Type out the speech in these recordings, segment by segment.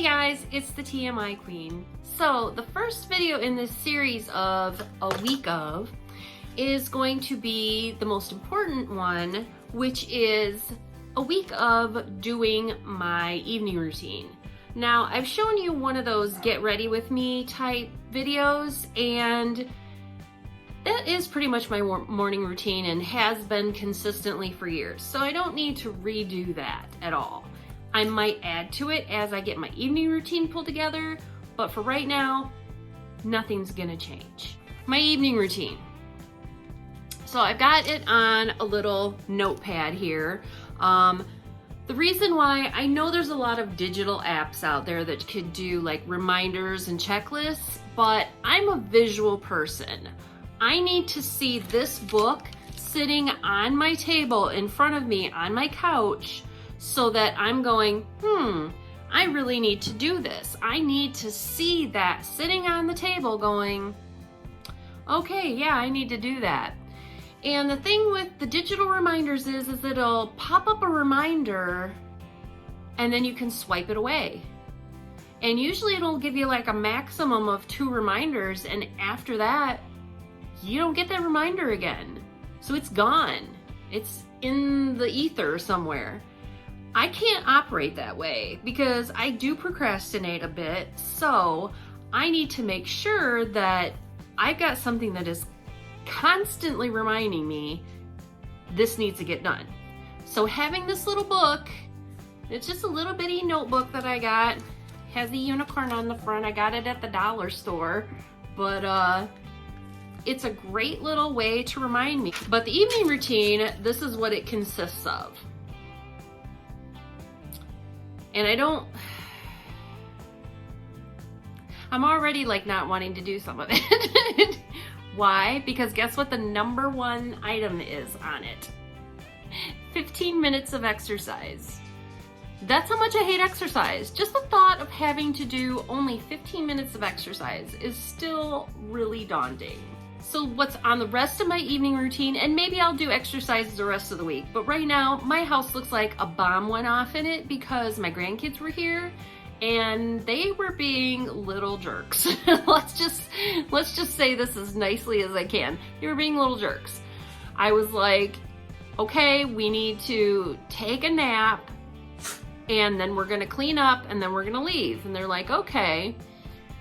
guys, it's the TMI Queen. So the first video in this series of a week of is going to be the most important one, which is a week of doing my evening routine. Now, I've shown you one of those get ready with me type videos, and that is pretty much my morning routine and has been consistently for years. So I don't need to redo that at all. I might add to it as I get my evening routine pulled together, but for right now, nothing's gonna change. My evening routine. So I've got it on a little notepad here. The reason why, I know there's a lot of digital apps out there that could do like reminders and checklists, but I'm a visual person. I need to see this book sitting on my table in front of me on my couch so that I'm going, I really need to do this. I need to see that sitting on the table going, okay, yeah, I need to do that. And the thing with the digital reminders is it'll pop up a reminder and then you can swipe it away. And usually it'll give you like a maximum of 2 reminders, and after that, you don't get that reminder again. So it's gone. It's in the ether somewhere. I can't operate that way because I do procrastinate a bit, so I need to make sure that I've got something that is constantly reminding me this needs to get done. So having this little book, it's just a little bitty notebook that I got, has a unicorn on the front. I got it at the dollar store, but it's a great little way to remind me. But the evening routine, this is what it consists of. And I'm already like not wanting to do some of it. Why? Because guess what the number 1 item is on it? 15 minutes of exercise. That's how much I hate exercise. Just the thought of having to do only 15 minutes of exercise is still really daunting. So what's on the rest of my evening routine, and maybe I'll do exercises the rest of the week, but right now my house looks like a bomb went off in it because my grandkids were here and they were being little jerks. Let's just say this as nicely as I can. They were being little jerks. I was like, okay, we need to take a nap and then we're gonna clean up and then we're gonna leave. And they're like, okay.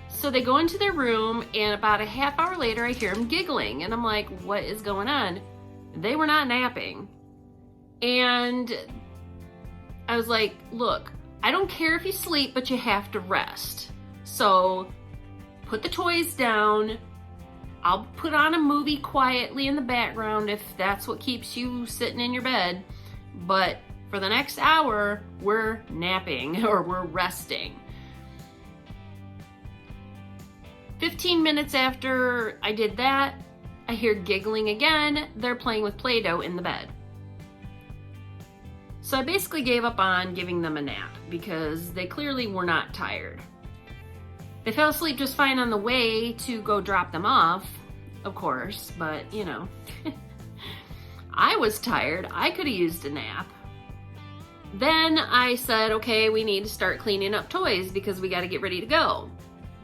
So they go into their room, and about a half hour later, I hear them giggling, and I'm like, what is going on? They were not napping. And I was like, look, I don't care if you sleep, but you have to rest. So put the toys down. I'll put on a movie quietly in the background if that's what keeps you sitting in your bed. But for the next hour, we're napping or we're resting. 15 minutes after I did that, I hear giggling again. They're playing with Play-Doh in the bed. So I basically gave up on giving them a nap because they clearly were not tired. They fell asleep just fine on the way to go drop them off, of course, but you know, I was tired. I could have used a nap. Then I said, okay, we need to start cleaning up toys because we got to get ready to go.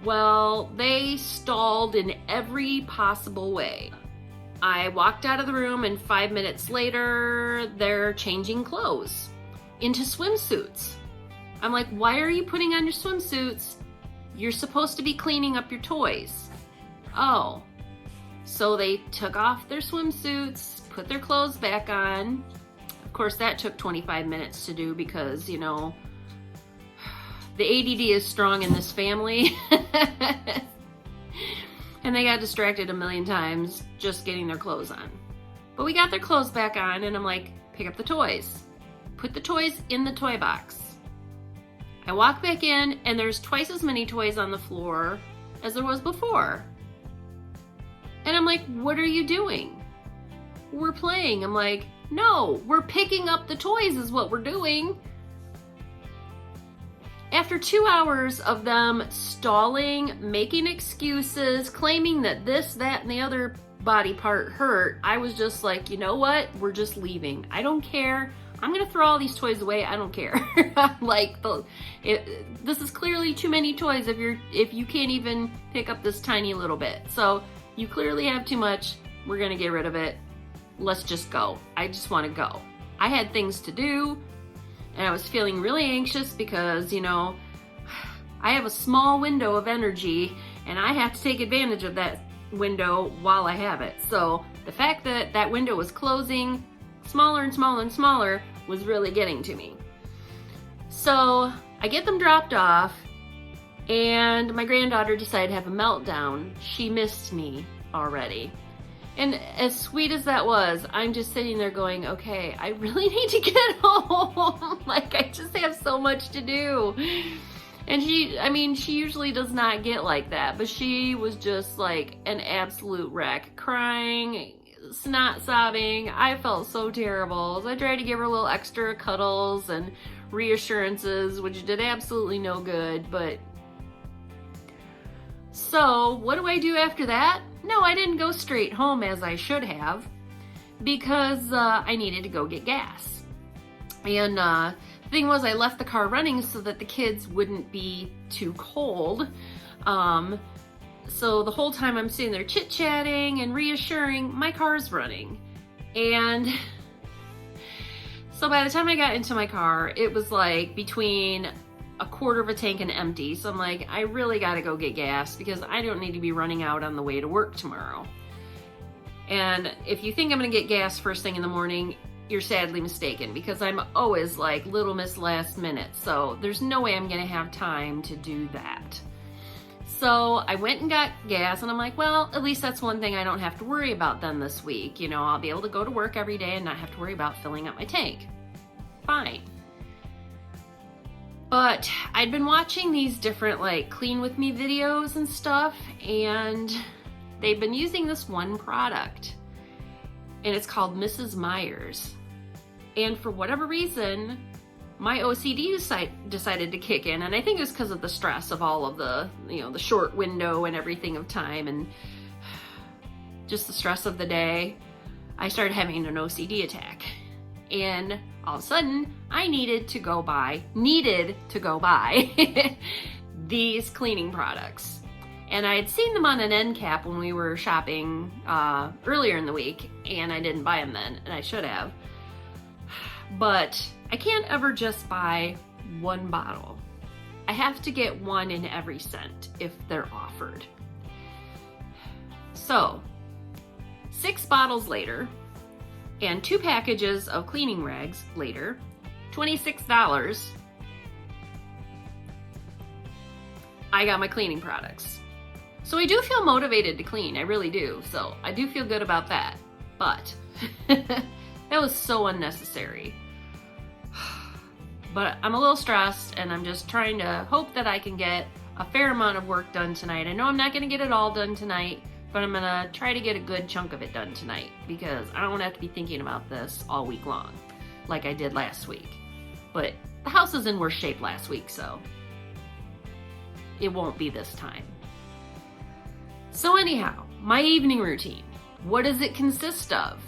Well, they stalled in every possible way. I walked out of the room, and 5 minutes later, they're changing clothes into swimsuits. I'm like, why are you putting on your swimsuits? You're supposed to be cleaning up your toys. Oh, so they took off their swimsuits, put their clothes back on. Of course, that took 25 minutes to do because, you know, the ADD is strong in this family. And they got distracted a million times just getting their clothes on. But we got their clothes back on, and I'm like, pick up the toys. Put the toys in the toy box. I walk back in, and there's twice as many toys on the floor as there was before. And I'm like, what are you doing? We're playing. I'm like, no, we're picking up the toys is what we're doing. After 2 hours of them stalling, making excuses, claiming that this, that, and the other body part hurt, I was just like, you know what? We're just leaving. I don't care. I'm gonna throw all these toys away. I don't care. Like, this is clearly too many toys if you can't even pick up this tiny little bit. So you clearly have too much. We're gonna get rid of it. Let's just go. I just want to go. I had things to do, and I was feeling really anxious because, you know, I have a small window of energy, and I have to take advantage of that window while I have it. So the fact that that window was closing smaller and smaller and smaller was really getting to me. So I get them dropped off, and my granddaughter decided to have a meltdown. She missed me already. And as sweet as that was, I'm just sitting there going, okay, I really need to get home. Like, I just have so much to do. And she usually does not get like that, but she was just like an absolute wreck, crying, snot sobbing. I felt so terrible. So I tried to give her a little extra cuddles and reassurances, which did absolutely no good. But so what do I do after that? No, I didn't go straight home as I should have, because I needed to go get gas. And the thing was, I left the car running so that the kids wouldn't be too cold. So the whole time I'm sitting there chit-chatting and reassuring, my car's running. And so by the time I got into my car, it was like between a quarter of a tank and empty. So I'm like, I really gotta go get gas because I don't need to be running out on the way to work tomorrow. And if you think I'm gonna get gas first thing in the morning, you're sadly mistaken, because I'm always like Little Miss last minute. So there's no way I'm gonna have time to do that. So I went and got gas, and I'm like, well, at least that's one thing I don't have to worry about then this week. You know, I'll be able to go to work every day and not have to worry about filling up my tank. Fine. But I'd been watching these different like clean with me videos and stuff, and they've been using this one product, and it's called Mrs. Meyer's. And for whatever reason, my OCD decided to kick in, and I think it was because of the stress of all of the, you know, the short window and everything of time, and just the stress of the day. I started having an OCD attack, and all of a sudden, I needed to go buy these cleaning products. And I had seen them on an end cap when we were shopping earlier in the week, and I didn't buy them then, and I should have. But I can't ever just buy one bottle. I have to get one in every scent if they're offered. So, 6 bottles later, and 2 packages of cleaning rags later, $26, I got my cleaning products. So I do feel motivated to clean, I really do. So I do feel good about that, but that was so unnecessary. But I'm a little stressed, and I'm just trying to hope that I can get a fair amount of work done tonight. I know I'm not gonna get it all done tonight, but I'm gonna try to get a good chunk of it done tonight, because I don't wanna have to be thinking about this all week long, like I did last week. But the house was in worse shape last week, so it won't be this time. So anyhow, my evening routine. What does it consist of?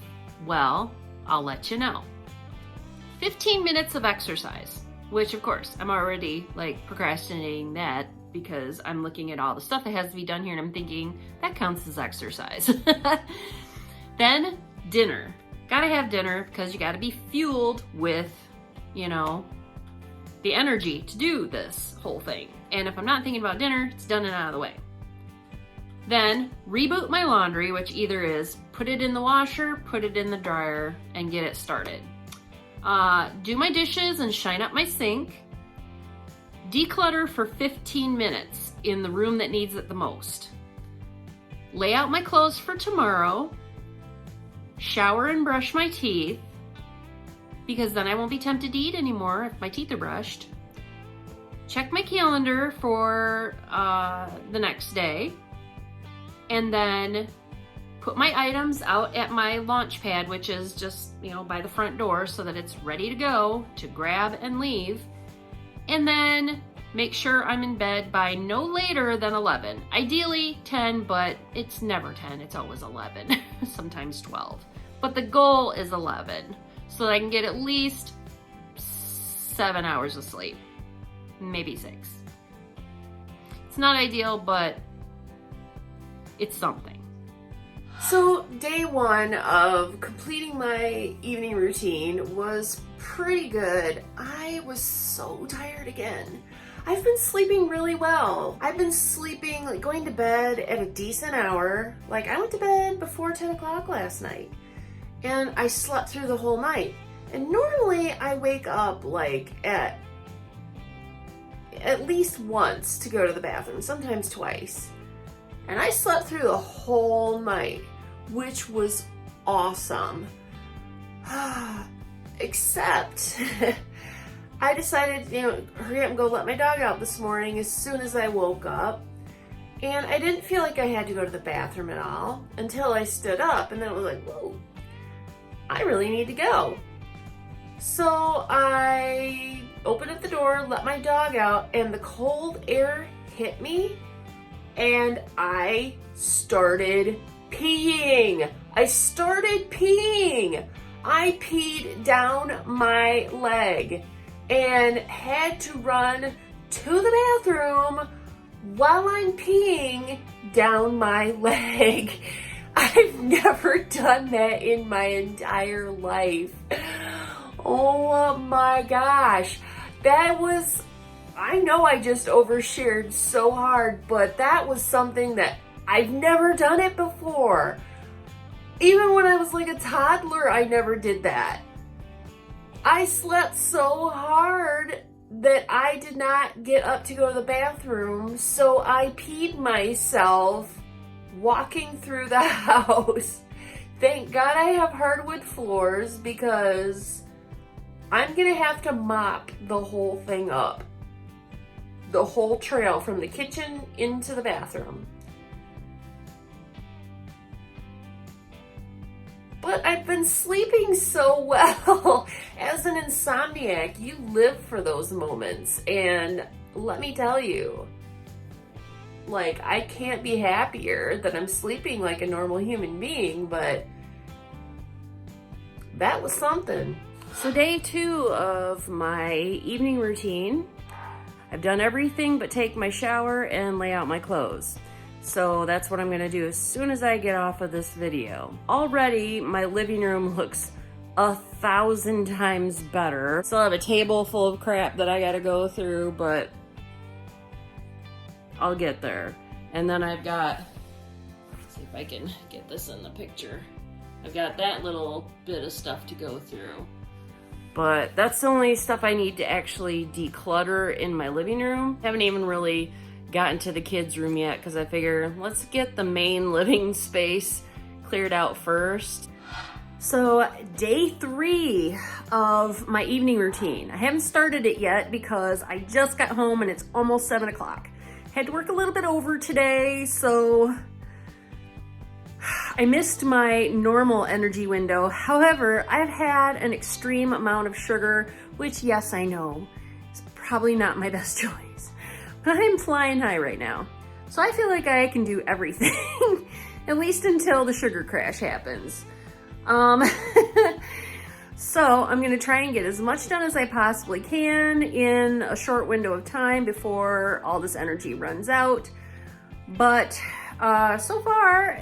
Well, I'll let you know. 15 minutes of exercise, which of course I'm already like procrastinating that, because I'm looking at all the stuff that has to be done here, and I'm thinking that counts as exercise. Then dinner. Gotta have dinner, because you gotta be fueled with, you know, the energy to do this whole thing. And if I'm not thinking about dinner, it's done and out of the way. Then reboot my laundry, which either is put it in the washer, put it in the dryer, and get it started. Do my dishes and shine up my sink. Declutter for 15 minutes in the room that needs it the most. Lay out my clothes for tomorrow. Shower and brush my teeth, because then I won't be tempted to eat anymore if my teeth are brushed. Check my calendar for the next day. And then put my items out at my launch pad, which is just, you know, by the front door, so that it's ready to go to grab and leave. And then make sure I'm in bed by no later than 11. Ideally 10, but it's never 10, it's always 11, sometimes 12. But the goal is 11, so that I can get at least 7 hours of sleep, maybe 6. It's not ideal, but it's something. So day 1 of completing my evening routine was pretty good. I was so tired again. I've been sleeping really well. I've been sleeping, like going to bed at a decent hour. Like I went to bed before 10 o'clock last night and I slept through the whole night. And normally I wake up like at least once to go to the bathroom, sometimes twice. And I slept through the whole night, which was awesome. Except I decided, hurry up and go let my dog out this morning as soon as I woke up. And I didn't feel like I had to go to the bathroom at all until I stood up, and then it was like, whoa, I really need to go. So I opened up the door, let my dog out, and the cold air hit me, and I started peeing. I peed down my leg and had to run to the bathroom while I'm peeing down my leg. I've never done that in my entire life. Oh my gosh. I know I just overshared so hard, but that was something that I've never done it before. Even when I was like a toddler, I never did that. I slept so hard that I did not get up to go to the bathroom, so I peed myself walking through the house. Thank God I have hardwood floors because I'm gonna have to mop the whole thing up. The whole trail from the kitchen into the bathroom. But I've been sleeping so well. As an insomniac, you live for those moments. And let me tell you, like, I can't be happier that I'm sleeping like a normal human being, but that was something. So day 2 of my evening routine, I've done everything but take my shower and lay out my clothes. So that's what I'm gonna do as soon as I get off of this video. Already, my living room looks 1,000 times better. Still have a table full of crap that I gotta go through, but I'll get there. And then I've got, let's see if I can get this in the picture. I've got that little bit of stuff to go through. But that's the only stuff I need to actually declutter in my living room. Haven't even really gotten to the kids' room yet because I figure let's get the main living space cleared out first. So day 3 of my evening routine. I haven't started it yet because I just got home and it's almost 7 o'clock. Had to work a little bit over today, so I missed my normal energy window. However, I've had an extreme amount of sugar, which yes, I know, is probably not my best choice. But I'm flying high right now. So I feel like I can do everything, at least until the sugar crash happens. So I'm gonna try and get as much done as I possibly can in a short window of time before all this energy runs out. But so far,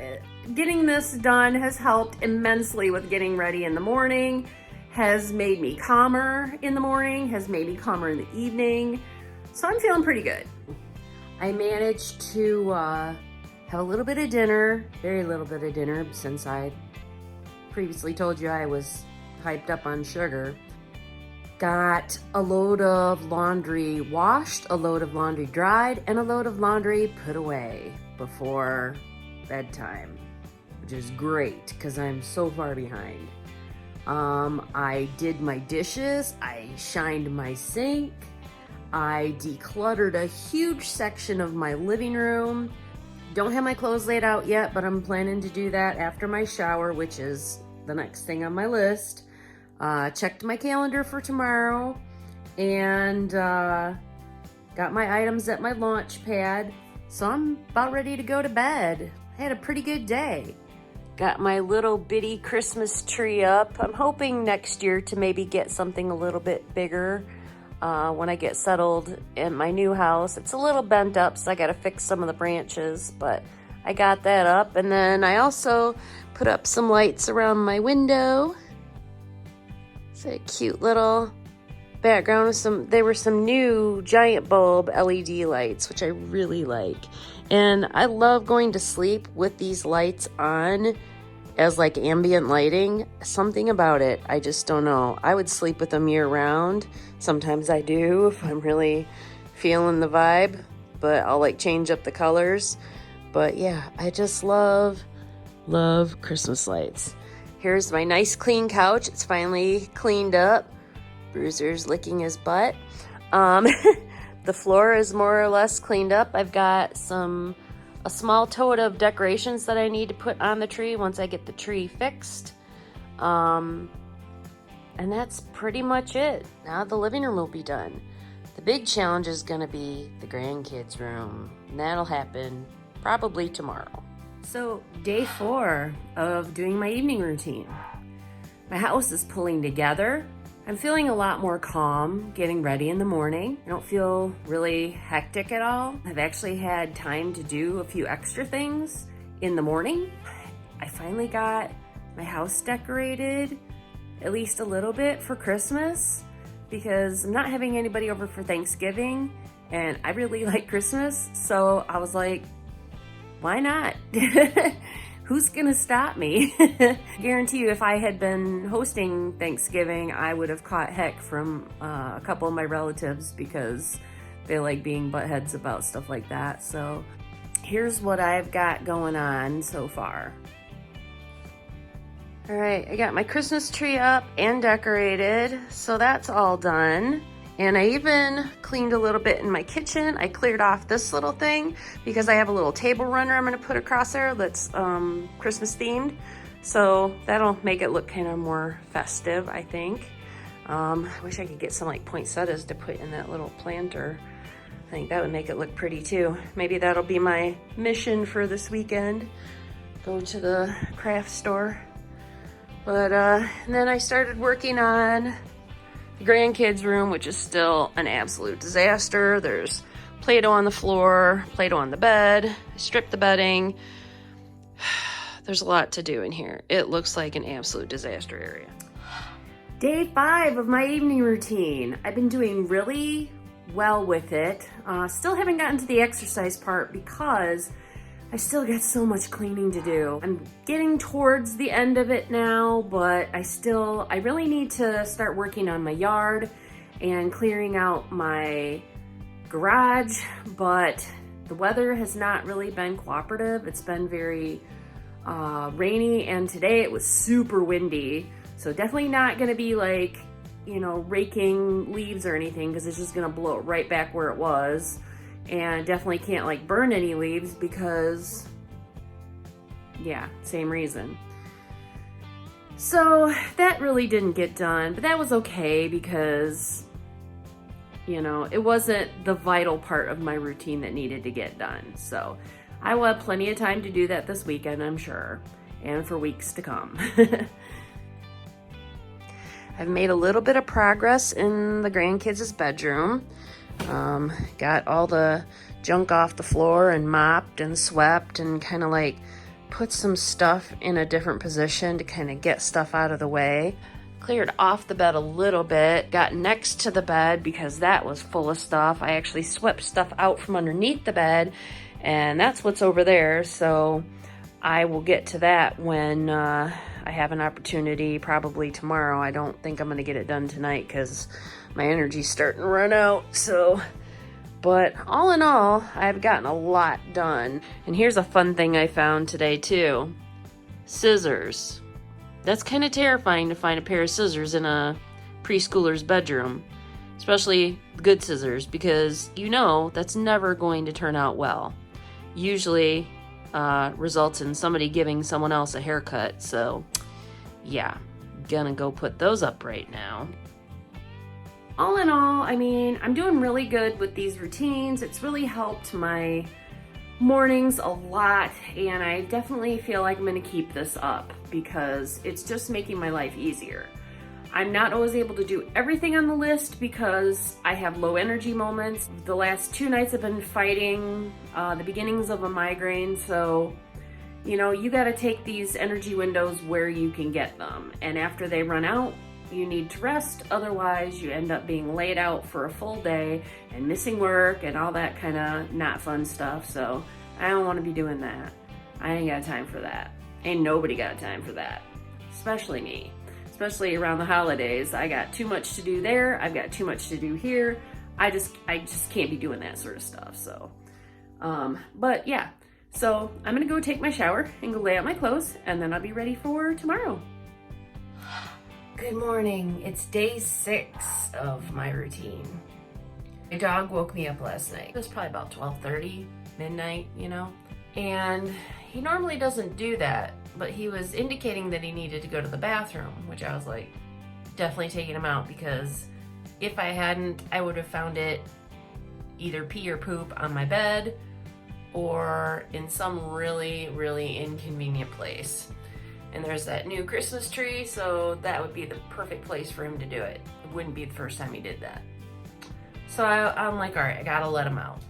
getting this done has helped immensely with getting ready in the morning, has made me calmer in the morning, has made me calmer in the evening. So I'm feeling pretty good. I managed to have a little bit of dinner, very little bit of dinner, since I previously told you I was hyped up on sugar. Got a load of laundry washed, a load of laundry dried, and a load of laundry put away before bedtime, which is great because I'm so far behind. I did my dishes, I shined my sink, I decluttered a huge section of my living room. Don't have my clothes laid out yet, but I'm planning to do that after my shower, which is the next thing on my list. Checked my calendar for tomorrow and got my items at my launch pad. So I'm about ready to go to bed. I had a pretty good day. Got my little bitty Christmas tree up. I'm hoping next year to maybe get something a little bit bigger. when I get settled in my new house. It's a little bent up, so I gotta fix some of the branches, but I got that up. And then I also put up some lights around my window. It's a cute little background with there were some new giant bulb LED lights, which I really like. And I love going to sleep with these lights on as like ambient lighting. Something about it, I just don't know. I would sleep with them year round. Sometimes I do if I'm really feeling the vibe, but I'll like change up the colors. But yeah, I just love Christmas lights. Here's my nice clean couch. It's finally cleaned up. Bruiser's licking his butt. The floor is more or less cleaned up. I've got a small tote of decorations that I need to put on the tree once I get the tree fixed. And that's pretty much it. Now the living room will be done. The big challenge is gonna be the grandkids' room, and that'll happen probably tomorrow. So day 4 of doing my evening routine. My house is pulling together. I'm feeling a lot more calm getting ready in the morning. I don't feel really hectic at all. I've actually had time to do a few extra things in the morning. I finally got my house decorated at least a little bit for Christmas because I'm not having anybody over for Thanksgiving and I really like Christmas. So I was like, why not? Who's gonna stop me? Guarantee you if I had been hosting Thanksgiving, I would have caught heck from a couple of my relatives because they like being buttheads about stuff like that. So here's what I've got going on so far. All right, I got my Christmas tree up and decorated, so that's all done. And I even cleaned a little bit in my kitchen. I cleared off this little thing because I have a little table runner I'm gonna put across there that's Christmas themed. So that'll make it look kind of more festive, I think. I wish I could get some like poinsettias to put in that little planter. I think that would make it look pretty too. Maybe that'll be my mission for this weekend. Go to the craft store. But and then I started working on the grandkids' room, which is still an absolute disaster. There's Play-Doh on the floor, Play-Doh on the bed. I stripped the bedding. There's a lot to do in here. It looks like an absolute disaster area. Day 5 of my evening routine. I've been doing really well with it. Still haven't gotten to the exercise part because I still got so much cleaning to do. I'm getting towards the end of it now, but I really need to start working on my yard and clearing out my garage, but the weather has not really been cooperative. It's been very rainy, and today it was super windy. So definitely not gonna be like, you know, raking leaves or anything because it's just gonna blow it right back where it was. And definitely can't like burn any leaves because, yeah, same reason. So that really didn't get done, but that was okay because, you know, it wasn't the vital part of my routine that needed to get done. So I will have plenty of time to do that this weekend, I'm sure, and for weeks to come. I've made a little bit of progress in the grandkids' bedroom. Got all the junk off the floor and mopped and swept and kind of like put some stuff in a different position to kind of get stuff out of the way. Cleared off the bed a little bit, got next to the bed because that was full of stuff. I actually swept stuff out from underneath the bed and that's what's over there. So I will get to that when I have an opportunity, probably tomorrow. I don't think I'm gonna get it done tonight because my energy's starting to run out. So, but all in all, I've gotten a lot done. And here's a fun thing I found today too. Scissors. That's kind of terrifying to find a pair of scissors in a preschooler's bedroom, especially good scissors, because you know that's never going to turn out well. Usually results in somebody giving someone else a haircut. So yeah, gonna go put those up right now. All in all, I mean, I'm doing really good with these routines. It's really helped my mornings a lot, and I definitely feel like I'm gonna keep this up because it's just making my life easier. I'm not always able to do everything on the list because I have low energy moments. The last 2 nights I've been fighting the beginnings of a migraine, so you know, you gotta take these energy windows where you can get them. And after they run out, you need to rest. Otherwise, you end up being laid out for a full day and missing work and all that kind of not fun stuff. So I don't want to be doing that. I ain't got time for that. Ain't nobody got time for that, especially me. Especially around the holidays. I got too much to do there. I've got too much to do here. I just can't be doing that sort of stuff. So, but yeah. So I'm gonna go take my shower and go lay out my clothes, and then I'll be ready for tomorrow. Good morning. It's day 6 of my routine. My dog woke me up last night. It was probably about 12:30, midnight, you know? And he normally doesn't do that, but he was indicating that he needed to go to the bathroom, which I was like, definitely taking him out, because if I hadn't, I would have found it either pee or poop on my bed or in some really, really inconvenient place. And there's that new Christmas tree, so that would be the perfect place for him to do it. It wouldn't be the first time he did that. So I'm like, all right, I gotta let him out.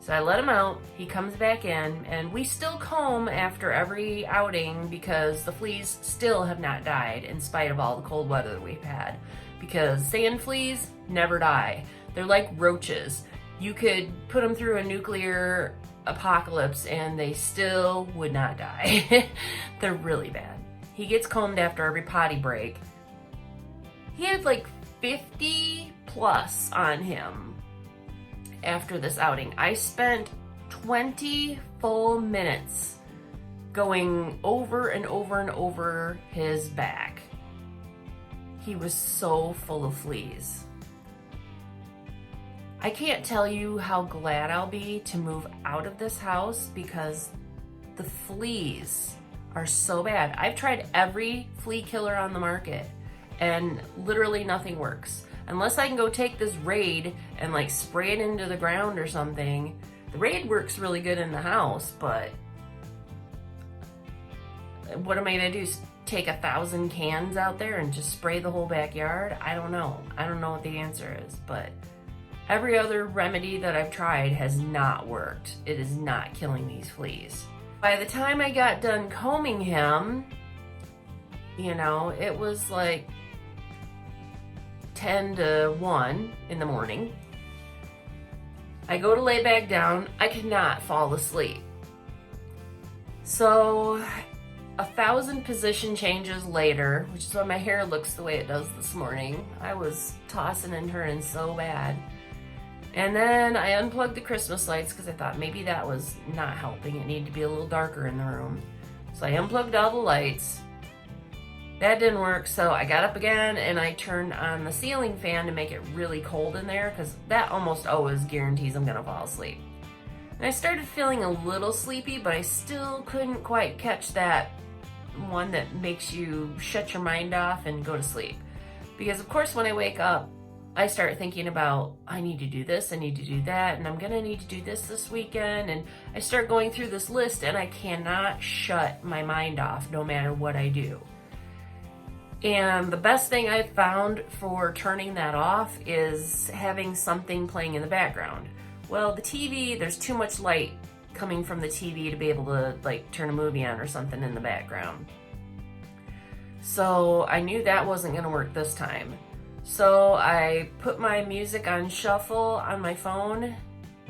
So I let him out, he comes back in, and we still comb after every outing because the fleas still have not died in spite of all the cold weather that we've had. Because sand fleas never die. They're like roaches. You could put them through a nuclear apocalypse and they still would not die. They're really bad. He gets combed after every potty break. He had like 50 plus on him after this outing. I spent 20 full minutes going over and over and over his back. He was so full of fleas. I can't tell you how glad I'll be to move out of this house because the fleas are so bad. I've tried every flea killer on the market and literally nothing works. Unless I can go take this Raid and like spray it into the ground or something. The Raid works really good in the house, but what am I gonna do? Take 1,000 cans out there and just spray the whole backyard? I don't know. I don't know what the answer is, but every other remedy that I've tried has not worked. It is not killing these fleas. By the time I got done combing him, you know, it was like 10 to 1 in the morning. I go to lay back down. I could not fall asleep. So 1,000 position changes later, which is why my hair looks the way it does this morning. I was tossing and turning so bad. And then I unplugged the Christmas lights because I thought maybe that was not helping. It needed to be a little darker in the room. So I unplugged all the lights. That didn't work, so I got up again and I turned on the ceiling fan to make it really cold in there because that almost always guarantees I'm gonna fall asleep. And I started feeling a little sleepy, but I still couldn't quite catch that one that makes you shut your mind off and go to sleep. Because of course when I wake up, I start thinking about, I need to do this, I need to do that, and I'm gonna need to do this weekend, and I start going through this list and I cannot shut my mind off no matter what I do. And the best thing I've found for turning that off is having something playing in the background. Well, the TV, there's too much light coming from the TV to be able to like turn a movie on or something in the background. So I knew that wasn't gonna work this time. So I put my music on shuffle on my phone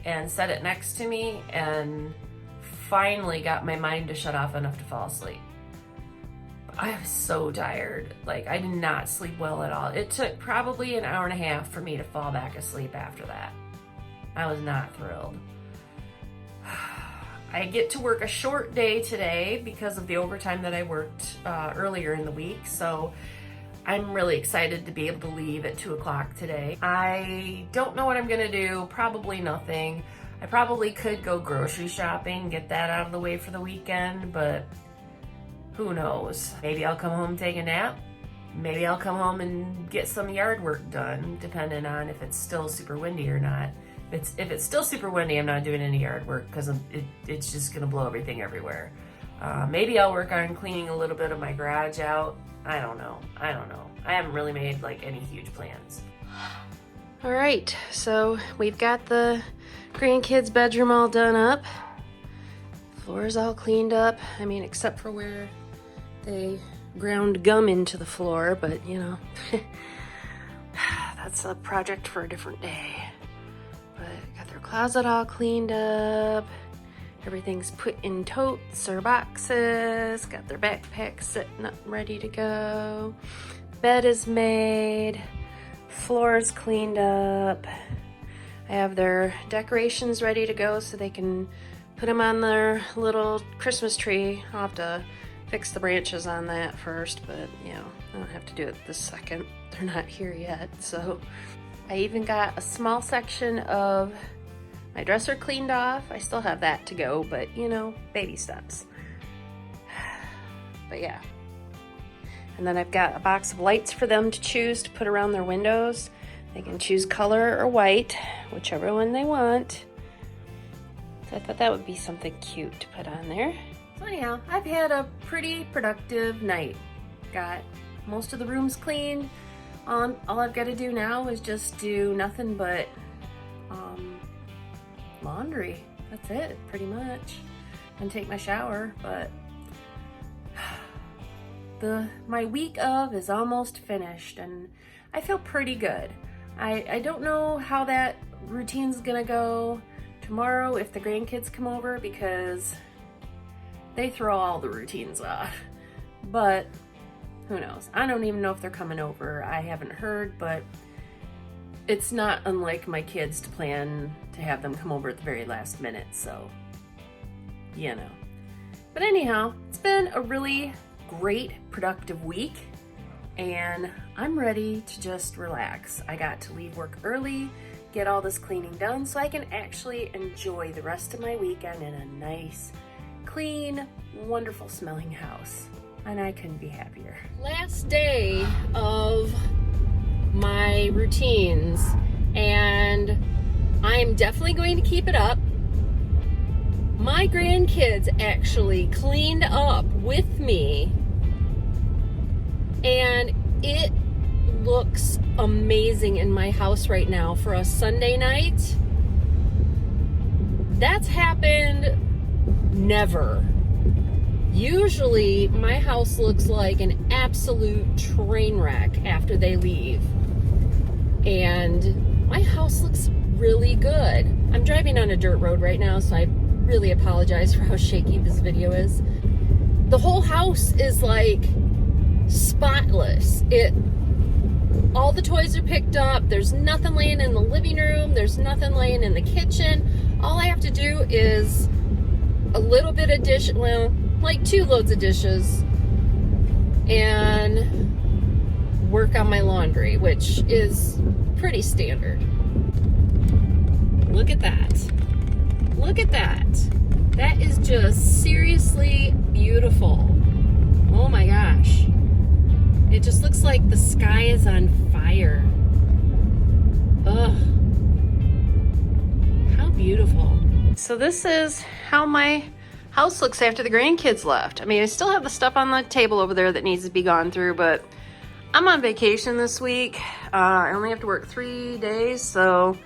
and set it next to me and finally got my mind to shut off enough to fall asleep. I was so tired. Like, I did not sleep well at all. It took probably an hour and a half for me to fall back asleep after that. I was not thrilled. I get to work a short day today because of the overtime that I worked earlier in the week. So I'm really excited to be able to leave at 2 o'clock today. I don't know what I'm gonna do, probably nothing. I probably could go grocery shopping, get that out of the way for the weekend, but who knows? Maybe I'll come home and take a nap. Maybe I'll come home and get some yard work done, depending on if it's still super windy or not. If it's still super windy, I'm not doing any yard work because it's just gonna blow everything everywhere. Maybe I'll work on cleaning a little bit of my garage out. I don't know. I haven't really made like any huge plans. All right, so we've got the grandkids' bedroom all done up. Floor's all cleaned up. I mean, except for where they ground gum into the floor, but you know, that's a project for a different day. But got their closet all cleaned up. Everything's put in totes or boxes. Got their backpacks sitting up ready to go. Bed is made. Floor's cleaned up. I have their decorations ready to go so they can put them on their little Christmas tree. I'll have to fix the branches on that first, but you know, I don't have to do it this second. They're not here yet, so. I even got a small section of my dresser cleaned off. I still have that to go, but you know, baby steps. But yeah. And then I've got a box of lights for them to choose to put around their windows. They can choose color or white, whichever one they want. So I thought that would be something cute to put on there. So anyhow, I've had a pretty productive night. Got most of the rooms cleaned. All I've got to do now is just do nothing but laundry. That's it, pretty much. And take my shower, but my week of is almost finished and I feel pretty good. I don't know how that routine's gonna go tomorrow if the grandkids come over because they throw all the routines off. But who knows? I don't even know if they're coming over. I haven't heard, but it's not unlike my kids to plan to have them come over at the very last minute, so, you know. But anyhow, it's been a really great, productive week, and I'm ready to just relax. I got to leave work early, get all this cleaning done, so I can actually enjoy the rest of my weekend in a nice, clean, wonderful smelling house. And I couldn't be happier. Last day of my routines, and I'm definitely going to keep it up. My grandkids actually cleaned up with me, and it looks amazing in my house right now for a Sunday night. That's happened never. Usually my house looks like an absolute train wreck after they leave. And my house looks really good. I'm driving on a dirt road right now, so I really apologize for how shaky this video is. The whole house is like spotless. All the toys are picked up. There's nothing laying in the living room. There's nothing laying in the kitchen. All I have to do is a little bit of dish, well, like 2 loads of dishes, and work on my laundry, which is pretty standard. Look at that. Look at that. That is just seriously beautiful. Oh my gosh. It just looks like the sky is on fire. Ugh. How beautiful. So this is how my house looks after the grandkids left. I mean, I still have the stuff on the table over there that needs to be gone through, but I'm on vacation this week. I only have to work 3 days, so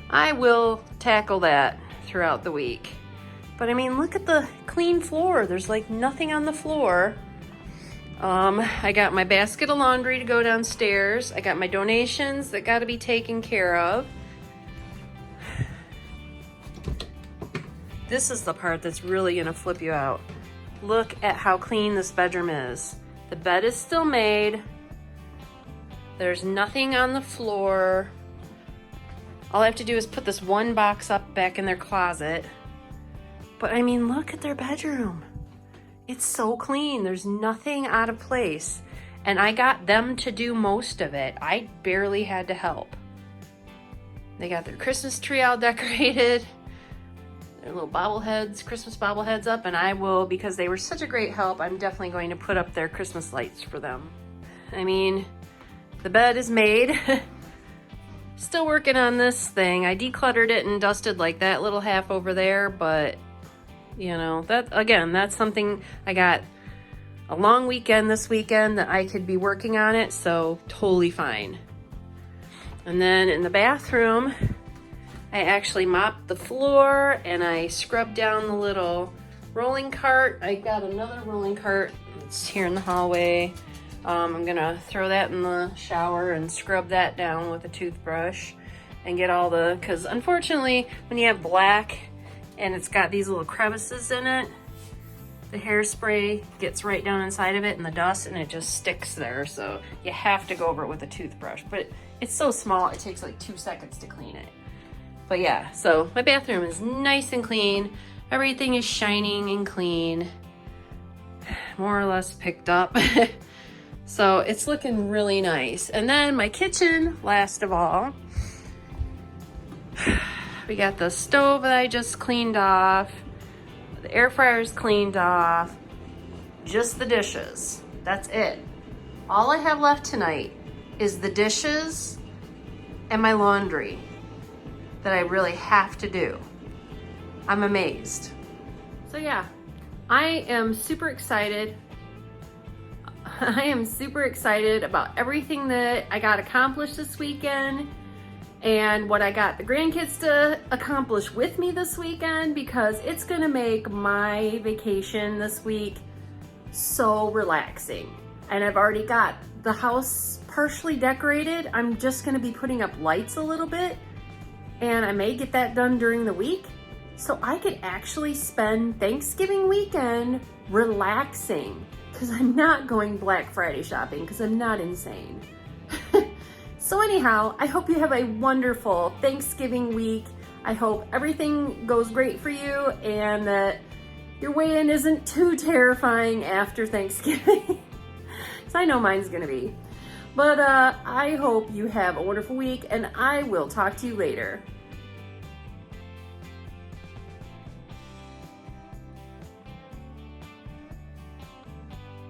I will tackle that throughout the week. But I mean, look at the clean floor. There's like nothing on the floor. I got my basket of laundry to go downstairs. I got my donations that got to be taken care of. This is the part that's really gonna flip you out. Look at how clean this bedroom is. The bed is still made. There's nothing on the floor. All I have to do is put this one box up back in their closet. But I mean, look at their bedroom. It's so clean. There's nothing out of place. And I got them to do most of it. I barely had to help. They got their Christmas tree all decorated. Their little bobbleheads, Christmas bobbleheads up, and I will, because they were such a great help, I'm definitely going to put up their Christmas lights for them. I mean, the bed is made. Still working on this thing. I decluttered it and dusted like that little half over there, but You know, that again, that's something I got a long weekend this weekend that I could be working on it, so totally fine. And then in the bathroom, I actually mopped the floor and I scrubbed down the little rolling cart. I got another rolling cart. It's here in the hallway. I'm gonna throw that in the shower and scrub that down with a toothbrush and get all the, because unfortunately when you have black and it's got these little crevices in it, the hairspray gets right down inside of it and the dust, and it just sticks there. So you have to go over it with a toothbrush, but it's so small, it takes like 2 seconds to clean it. But yeah, so my bathroom is nice and clean. Everything is shining and clean, more or less picked up. So it's looking really nice. And then my kitchen, last of all, we got the stove that I just cleaned off. The air fryer's cleaned off. Just the dishes. That's it. All I have left tonight is the dishes and my laundry that I really have to do. I'm amazed. So yeah, I am super excited. I am super excited about everything that I got accomplished this weekend and what I got the grandkids to accomplish with me this weekend, because it's gonna make my vacation this week so relaxing. And I've already got the house partially decorated. I'm just gonna be putting up lights a little bit, and I may get that done during the week, so I could actually spend Thanksgiving weekend relaxing, because I'm not going Black Friday shopping, because I'm not insane. So anyhow, I hope you have a wonderful Thanksgiving week. I hope everything goes great for you and that your weigh-in isn't too terrifying after Thanksgiving. So I know mine's gonna be. But I hope you have a wonderful week, and I will talk to you later.